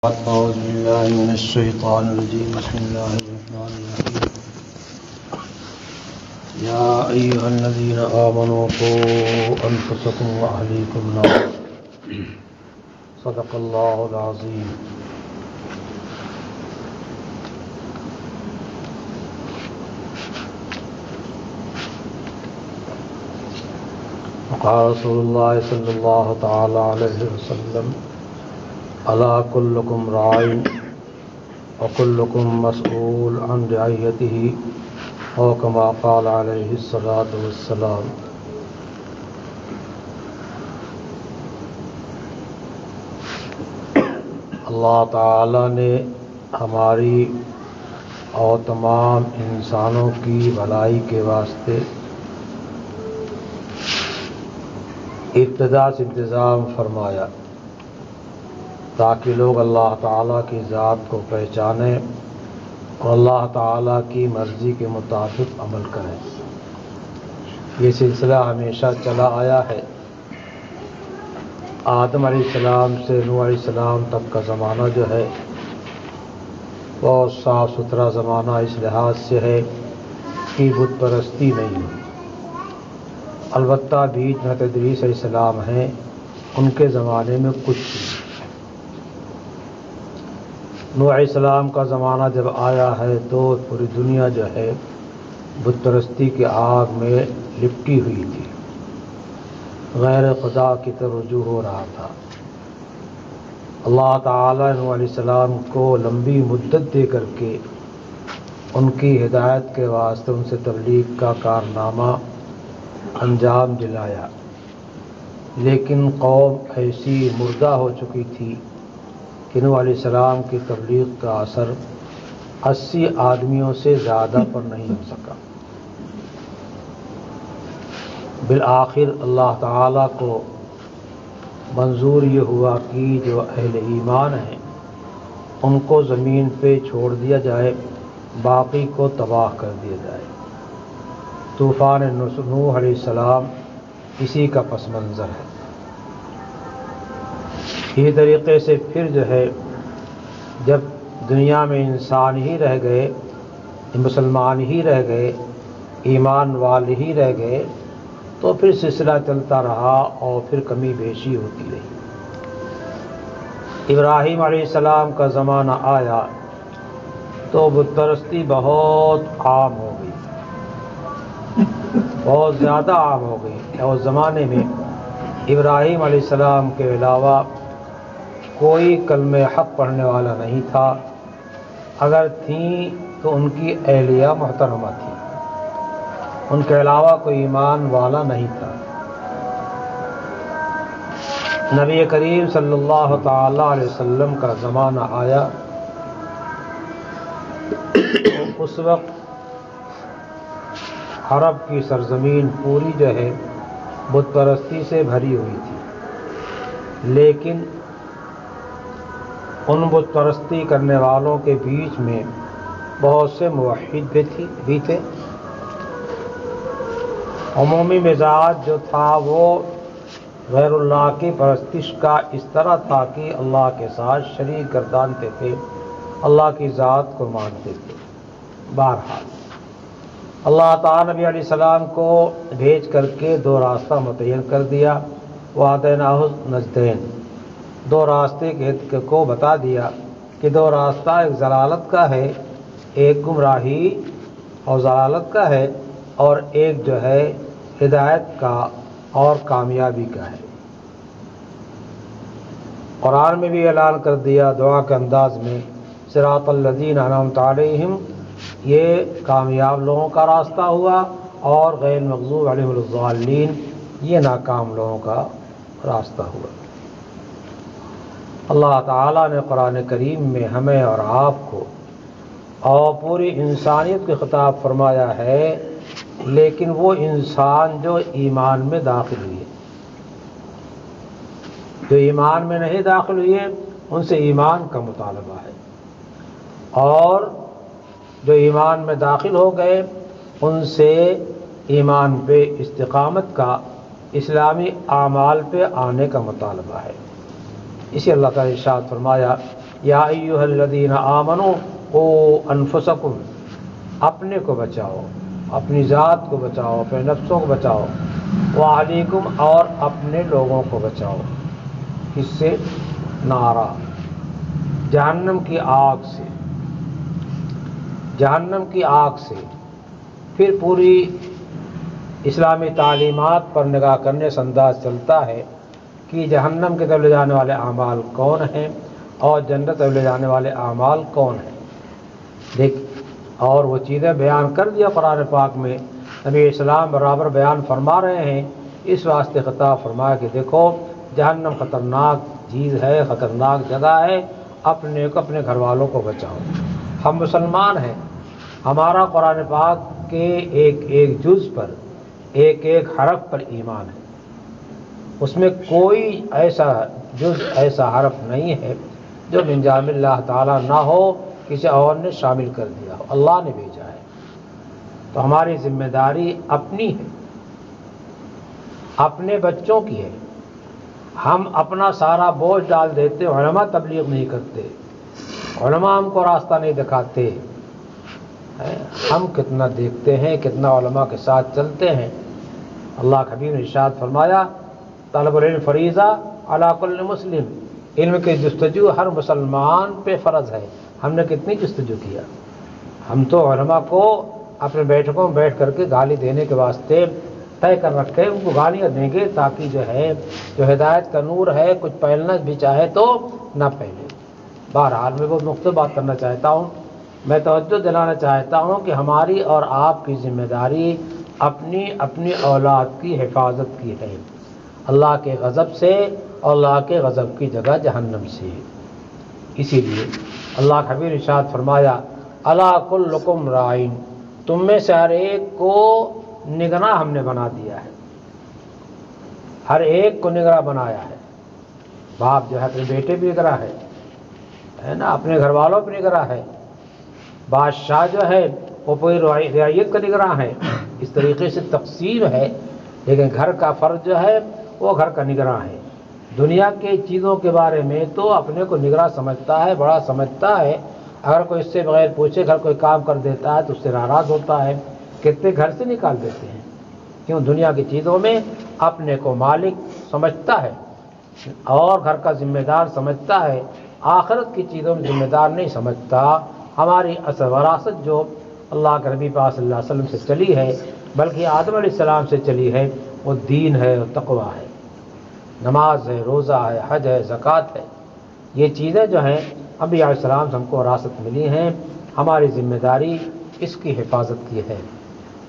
أعوذ بالله من الشيطان الرجيم. بسم الله الرحمن الرحيم. يا أيها الذين آمنوا قوا أنفسكم وأهليكم نارا. صدق الله العظيم. وقال رسول الله صلى الله تعالى عليه وسلم: ألا كلكم راع وكلكم مسؤول عن رعيته، أو كما قال عليه الصلاة والسلام. اللہ تعالی نے ہماری اور تمام انسانوں کی بھلائی کے واسطے ابتدا سے انتظام فرمایا تاکہ لوگ اللہ تعالیٰ کی ذات کو پہچانیں اور اللہ تعالیٰ کی مرضی کے مطابق عمل کریں۔ یہ سلسلہ ہمیشہ چلا آیا ہے۔ آدم علیہ السلام سے نوح علیہ السلام تک کا زمانہ جو ہے بہت صاف ستھرا زمانہ اس لحاظ سے ہے کہ بت پرستی نہیں ہوئی۔ البتہ بیچ میں ادریس علیہ السلام ہیں، ان کے زمانے میں کچھ نہیں۔ نوح علیہ السلام کا زمانہ جب آیا ہے تو پوری دنیا جو ہے بت پرستی کی آگ میں لپٹی ہوئی تھی، غیر خدا کی طرف رجوع ہو رہا تھا۔ اللہ تعالیٰ نوح علیہ السلام کو لمبی مدت دے کر کے ان کی ہدایت کے واسطے ان سے تبلیغ کا کارنامہ انجام دلایا، لیکن قوم ایسی مردہ ہو چکی تھی کہ نوح علیہ السلام کی تبلیغ کا اثر 80 آدمیوں سے زیادہ پر نہیں ہو سکا۔ بالآخر اللہ تعالیٰ کو منظور یہ ہوا کہ جو اہل ایمان ہیں ان کو زمین پہ چھوڑ دیا جائے، باقی کو تباہ کر دیا جائے۔ طوفان نوح علیہ السلام اسی کا پس منظر ہے۔ اسی طریقے سے پھر جو ہے جب دنیا میں انسان ہی رہ گئے، مسلمان ہی رہ گئے، ایمان والے ہی رہ گئے، تو پھر سلسلہ چلتا رہا اور پھر کمی بیشی ہوتی رہی۔ ابراہیم علیہ السلام کا زمانہ آیا تو بت پرستی بہت عام ہو گئی، بہت زیادہ عام ہو گئی۔ اور اس زمانے میں ابراہیم علیہ السلام کے علاوہ کوئی کلمہ حق پڑھنے والا نہیں تھا، اگر تھیں تو ان کی اہلیہ محترمہ تھی، ان کے علاوہ کوئی ایمان والا نہیں تھا۔ نبی کریم صلی اللہ تعالی علیہ وسلم کا زمانہ آیا، اس وقت عرب کی سرزمین پوری جو ہے بت پرستی سے بھری ہوئی تھی، لیکن ان بت پرستی کرنے والوں کے بیچ میں بہت سے موحد بھی تھے۔ عمومی مزاج جو تھا وہ غیر اللہ کی پرستش کا اس طرح تھا کہ اللہ کے ساتھ شریک گردانتے تھے، اللہ کی ذات کو مانتے تھے۔ بہرحال اللہ تعالیٰ نبی علیہ السلام کو بھیج کر کے دو راستہ متعین کر دیا، وَهَدَيْنَاهُ النَّجْدَيْنِ، دو راستے کو بتا دیا کہ دو راستہ ایک ضلالت کا ہے، ایک گمراہی اور ضلالت کا ہے، اور ایک جو ہے ہدایت کا اور کامیابی کا ہے۔ قرآن میں بھی اعلان کر دیا دعا کے انداز میں، صراط الذین انعمت علیہم، یہ کامیاب لوگوں کا راستہ ہوا، اور غیر مغضوب علیہم الضالین، یہ ناکام لوگوں کا راستہ ہوا۔ اللہ تعالیٰ نے قرآن کریم میں ہمیں اور آپ کو اور پوری انسانیت کو خطاب فرمایا ہے، لیکن وہ انسان جو ایمان میں داخل ہوئے، جو ایمان میں نہیں داخل ہوئے ان سے ایمان کا مطالبہ ہے، اور جو ایمان میں داخل ہو گئے ان سے ایمان پہ استقامت کا، اسلامی اعمال پہ آنے کا مطالبہ ہے۔ اسی اللہ تعالیٰ نے ارشاد فرمایا या अय्युहल्लज़ीना आमनू क़ू अनफुसकुम, अपने को बचाओ, अपनी ज़ात को बचाओ, अपने नफ्सों को बचाओ, व अहलीकुम, और अपने लोगों को बचाओ। किससे? नारा, जहन्नम की आग से, जहन्नम की आग से। फिर पूरी इस्लामी तालीमात पर निगाह करने से अंदाज चलता है कि जहन्नम की तरफ ले जाने वाले आमाल कौन हैं और जन्नत तरफ ले जाने वाले आमाल कौन हैं। देख, और वो चीज़ें बयान कर दिया कुरान पाक में, नबी इस्लाम बराबर बयान फरमा रहे हैं। इस वास्ते खिताब फरमाया कि देखो जहन्नम ख़तरनाक चीज़ है, ख़तरनाक जगह है, अपने को अपने घर वालों को बचाओ। हम मुसलमान हैं, हमारा कुरान पाक के एक एक जुज़ पर, एक एक हरफ पर ईमान है। उसमें कोई ऐसा जुज़, ऐसा हरफ नहीं है जो मिन जानिबिल्लाह ताला ना हो, किसी और ने शामिल कर दिया हो, अल्लाह ने भेजा है। तो हमारी जिम्मेदारी अपनी है, अपने बच्चों की है। हम अपना सारा बोझ डाल देते, उलमा तबलीग नहीं करते, उलमा हमको रास्ता नहीं दिखाते। हम कितना देखते हैं, कितना उलमा के साथ चलते हैं। अल्लाह के हबीब ने इरशाद फरमाया, तलबुल इल्म फरीज़ा अला कुल्लि मुस्लिम, इल्म की जुस्तजू हर मुसलमान पे फ़र्ज़ है। हमने कितनी जुस्तजू किया? हम तो उलमा को अपने बैठकों में बैठ करके गाली देने के वास्ते तय कर रखे हैं, उनको गालियाँ देंगे ताकि जो है, जो हिदायत का नूर है, कुछ फैलना भी चाहे तो ना फैले। बहरहाल मैं वो नुक्ते बात करना चाहता हूँ, मैं तवज्जो दिलाना चाहता हूँ कि हमारी और आपकी जिम्मेदारी अपनी अपनी औलाद की हिफाजत की है, अल्लाह के गज़ब से, अल्लाह के गज़ब की जगह जहन्नम से। इसीलिए अल्लाह के हबीब ने इरशाद फरमाया, अला कुल्लुकुम राइन, तुम में से हर एक को निगरां हमने बना दिया है, हर एक को निगरां बनाया है। बाप जो है अपने बेटे भी निगरां है ना, अपने घर वालों पर निगरां है। बादशाह जो है वो पूरी रियायत का निगरां है। इस तरीके से तक़सीम है, लेकिन घर का फ़र्ज जो है वो घर का निगरां है। दुनिया के चीज़ों के बारे में तो अपने को निगरां समझता है, बड़ा समझता है। अगर कोई इससे बगैर पूछे घर कोई काम कर देता है तो उससे नाराज़ होता है, कितने घर से निकाल देते हैं। क्यों? दुनिया की चीज़ों में अपने को मालिक समझता है और घर का जिम्मेदार समझता है, आखिरत की चीज़ों में जिम्मेदार नहीं समझता। हमारी असल वरासत जो अल्लाह के नबी पाक सल्लल्लाहु अलैहि वसल्लम से चली है, बल्कि आदम अलैहिस्सलाम से चली है, वो दीन है और तक़वा है, नमाज है, रोज़ा है, हज है, ज़कात है। ये चीज़ें जो हैं अंबिया अलैहिस्सलाम से हमको वरासत मिली हैं, हमारी ज़िम्मेदारी इसकी हिफाजत की है।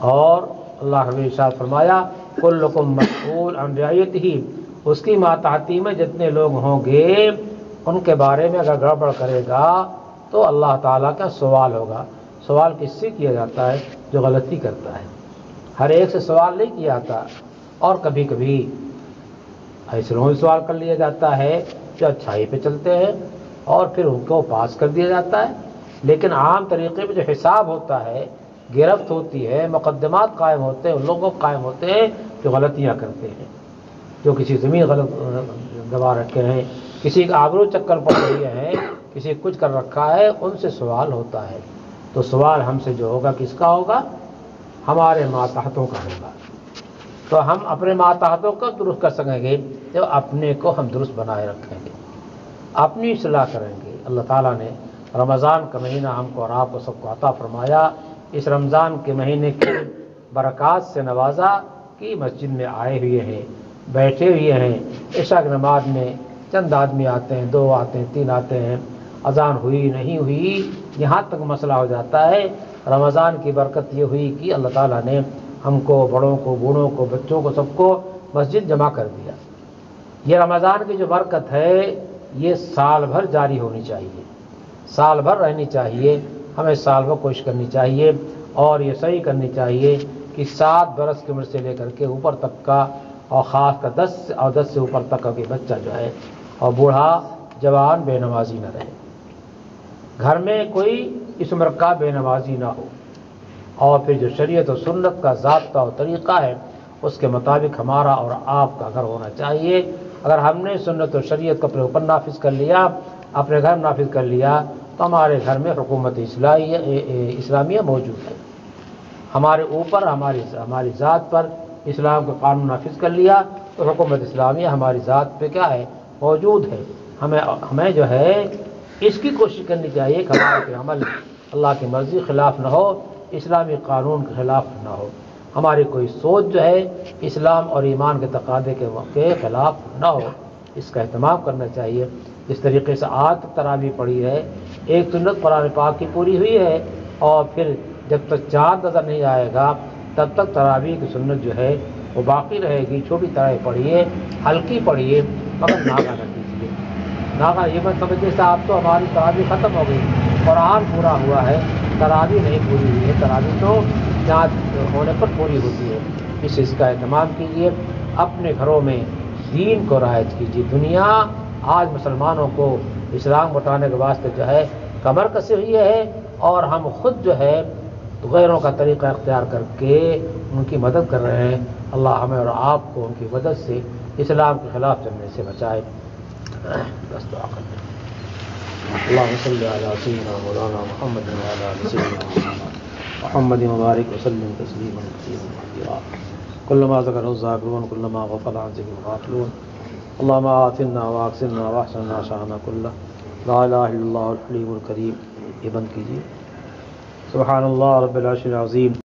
और अल्लाह ने इरशाद फरमाया, कुल्लुकुम मस्ऊल अन रइयतिही, उसकी मातहती में जितने लोग होंगे उनके बारे में अगर गड़बड़ करेगा तो अल्लाह ताला का सवाल होगा। सवाल किससे किया जाता है? जो गलती करता है। हर एक से सवाल नहीं किया जाता, और कभी कभी ऐसे लोगों से सवाल कर लिया जाता है जो अच्छाई पे चलते हैं और फिर उनको पास कर दिया जाता है। लेकिन आम तरीके में जो हिसाब होता है, गिरफ्त होती है, मुकदमात कायम होते हैं, उन लोगों को कायम होते हैं जो गलतियाँ करते हैं, जो किसी ज़मीन गलत दबा रखे हैं, किसी का आबरू चक्कर पड़ रही है, किसी कुछ कर रखा है, उनसे सवाल होता है। तो सवाल हमसे जो होगा किसका होगा? हमारे मातहतों का होगा। तो हम अपने मातहतों को दुरुस्त कर सकेंगे जब अपने को हम दुरुस्त बनाए रखेंगे, अपनी इस्लाह करेंगे। अल्लाह ताला ने रमज़ान का महीना हमको और आपको सबको अता फरमाया। इस रमज़ान के महीने की बरक़ात से नवाजा कि मस्जिद में आए हुए हैं, बैठे हुए हैं। इशा की नमाज में चंद आदमी आते हैं, 2 आते हैं, 3 आते हैं, अजान हुई नहीं हुई, यहाँ तक मसला हो जाता है। रमज़ान की बरकत ये हुई कि अल्लाह ताला ने हमको, बड़ों को, बूढ़ों को, बच्चों को, सबको मस्जिद जमा कर दिया। ये रमज़ान की जो बरकत है ये साल भर जारी होनी चाहिए, साल भर रहनी चाहिए। हमें साल भर कोशिश करनी चाहिए और ये सही करनी चाहिए कि 7 बरस की उम्र से लेकर के ऊपर तक का, और ख़ास कर 10 और 10 से ऊपर तक का बच्चा जो है और बूढ़ा जवान बेनमाजी न रहे, घर में कोई इस उम्र का बेनमाजी ना हो। और फिर जो शरीयत और सुन्नत का ज़ाब्ता और तरीक़ा है उसके मुताबिक हमारा और आपका घर होना चाहिए। अगर हमने सुन्नत और शरीयत को अपने ऊपर नाफिज कर लिया, اپنے گھر نافذ کر لیا تو ہمارے گھر میں حکومت اسلامیہ موجود ہے، ہمارے اوپر ہماری ذات پر اسلام کا قانون نافذ کر لیا تو حکومت اسلامیہ ہماری ذات پہ کیا ہے، موجود ہے۔ ہمیں جو ہے اس کی کوشش کرنی چاہیے کہ ہمارا کوئی عمل اللہ کی مرضی خلاف نہ ہو، اسلامی قانون کے خلاف نہ ہو، ہماری کوئی سوچ جو ہے اسلام اور ایمان کے تقاضے کے خلاف نہ ہو، اس کا اہتمام کرنا چاہیے۔ جس طریقے سے آج تک تراویح پڑھی ہے، ایک سنت قرآن پاک کی پوری ہوئی ہے، اور پھر جب تک چاند نظر نہیں آئے گا تب تک تراویح کی سنت جو ہے وہ باقی رہے گی۔ چھوٹی تراویح پڑھیے، ہلکی پڑھیے، مگر ناغہ نہ کیجیے۔ ناغہ یہ مت سمجھیے صاحب تو ہماری تراویح ختم ہو گئی، قرآن پورا ہوا ہے، تراویح نہیں پوری ہوئی ہے۔ تراویح تو چاند ہونے پر پوری ہوتی ہے۔ اس چیز کا اہتمام کیجیے، اپنے گھروں میں دین کو رعایت کیجیے۔ دنیا آج مسلمانوں کو اسلام بٹانے کے واسطے جو ہے کمر کسی ہوئی ہے، اور ہم خود جو ہے غیروں کا طریقہ اختیار کر کے ان کی مدد کر رہے ہیں۔ اللہ ہمیں اور آپ کو ان کی مدد سے اسلام کے خلاف چلنے سے بچائے۔ بس دعا کرتے ہیں۔ اللہم صلی علی سیدنا مولانا محمد وعلی آل سیدنا محمد مبارک وسلم تسلیما کثیرا کثیرا۔ کلما ذکرہ الذاکرون کلما غفل عن ذکرہ الغافلون۔ اللہم آتنا واکسنا واحسننا شأننا کلہ، لا الہ الا اللہ الحلیم الکریم۔ یہ بند کیجیے۔ سبحان اللہ رب العرش العظیم۔